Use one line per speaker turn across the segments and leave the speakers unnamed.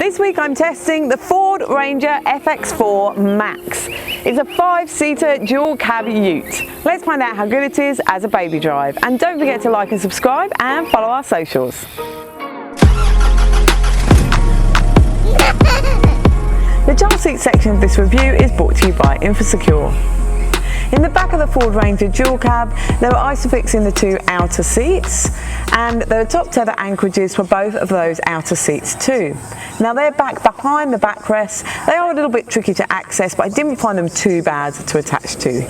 This week I'm testing the Ford Ranger FX4 Max. It's a 5-seater dual cab ute. Let's find out how good it is as a baby drive. And don't forget to like and subscribe and follow our socials. The child seat section of this review is brought to you by InfoSecure. In the back of the Ford Ranger dual cab, there are isofix in the two outer seats, and there are top tether anchorages for both of those outer seats too. Now they're back behind the backrest. They are a little bit tricky to access, but I didn't find them too bad to attach to.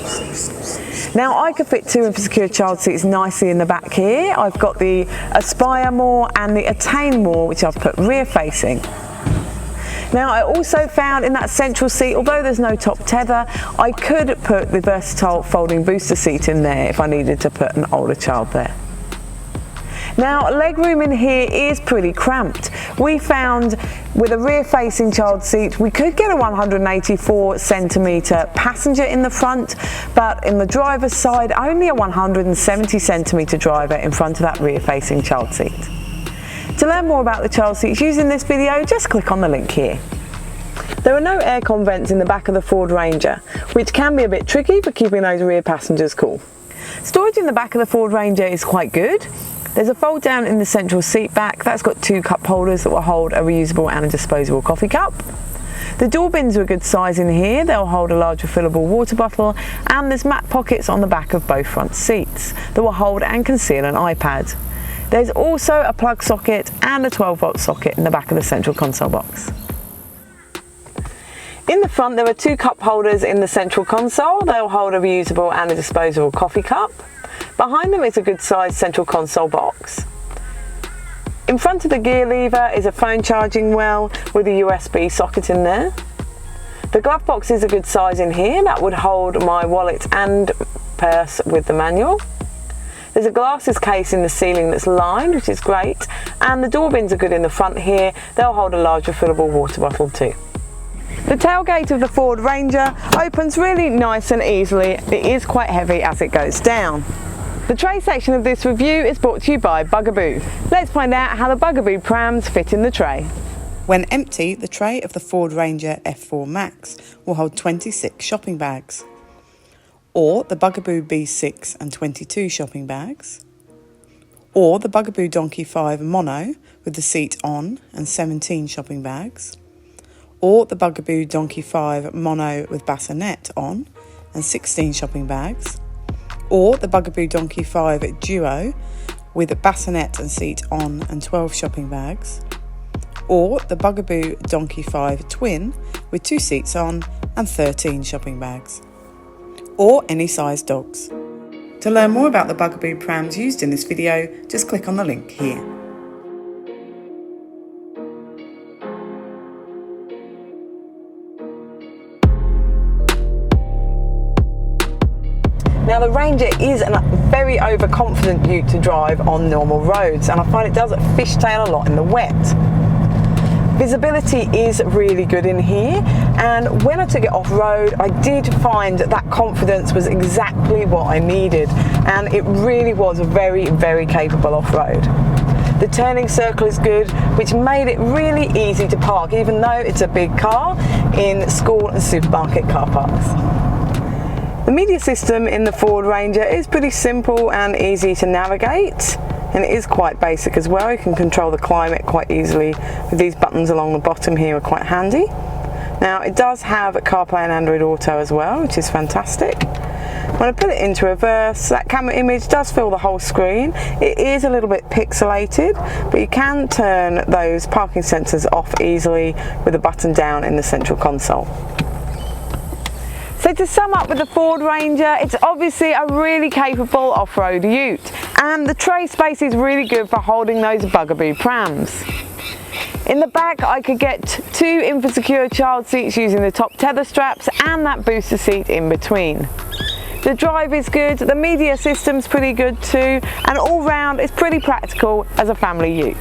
Now I could fit two InfoSecure child seats nicely in the back here. I've got the Aspire More and the Attain More, which I've put rear facing. Now I also found in that central seat, although there's no top tether, I could put the versatile folding booster seat in there if I needed to put an older child there. Now legroom in here is pretty cramped. We found with a rear facing child seat we could get a 184 centimetre passenger in the front, but in the driver's side only a 170 centimetre driver in front of that rear facing child seat. To learn more about the child seats used in this video, just click on the link here. There are no aircon vents in the back of the Ford Ranger, which can be a bit tricky for keeping those rear passengers cool. Storage in the back of the Ford Ranger is quite good. There's a fold down in the central seat back. That's got two cup holders that will hold a reusable and a disposable coffee cup. The door bins are a good size in here. They'll hold a large refillable water bottle, and there's mat pockets on the back of both front seats that will hold and conceal an iPad. There's also a plug socket and a 12-volt socket in the back of the central console box. In the front there are two cup holders in the central console. They'll hold a reusable and a disposable coffee cup. Behind them is a good sized central console box. In front of the gear lever is a phone charging well with a USB socket in there. The glove box is a good size in here. That would hold my wallet and purse with the manual. There's a glasses case in the ceiling that's lined, which is great, and the door bins are good in the front here. They'll hold a large refillable water bottle too. The tailgate of the Ford Ranger opens really nice and easily. It is quite heavy as it goes down. The tray section of this review is brought to you by Bugaboo. Let's find out how the Bugaboo prams fit in the tray.
When empty, the tray of the Ford Ranger F4 Max will hold 26 shopping bags, or the Bugaboo B6 and 22 shopping bags, or the Bugaboo Donkey 5 Mono with the seat on and 17 shopping bags, or the Bugaboo Donkey 5 Mono with bassinet on and 16 shopping bags, or the Bugaboo Donkey 5 Duo with bassinet and seat on and 12 shopping bags, or the Bugaboo Donkey 5 Twin with 2 seats on and 13 shopping bags, or any size dogs. To learn more about the Bugaboo prams used in this video, just click on the link here.
Now the Ranger is a very overconfident ute to drive on normal roads, and I find it does fishtail a lot in the wet. Visibility is really good in here, and when I took it off-road I did find that confidence was exactly what I needed, and it really was very, very capable off-road. The turning circle is good, which made it really easy to park, even though it's a big car, in school and supermarket car parks. The media system in the Ford Ranger is pretty simple and easy to navigate, and it is quite basic as well. You can control the climate quite easily with these buttons along the bottom here, are quite handy. Now it does have CarPlay and Android Auto as well, which is fantastic. When I put it into reverse, that camera image does fill the whole screen. It is a little bit pixelated, but you can turn those parking sensors off easily with a button down in the central console. So to sum up with the Ford Ranger, it's obviously a really capable off-road ute, and the tray space is really good for holding those Bugaboo prams. In the back I could get two InfoSecure child seats using the top tether straps and that booster seat in between. The drive is good, the media system's pretty good too, and all round it's pretty practical as a family ute.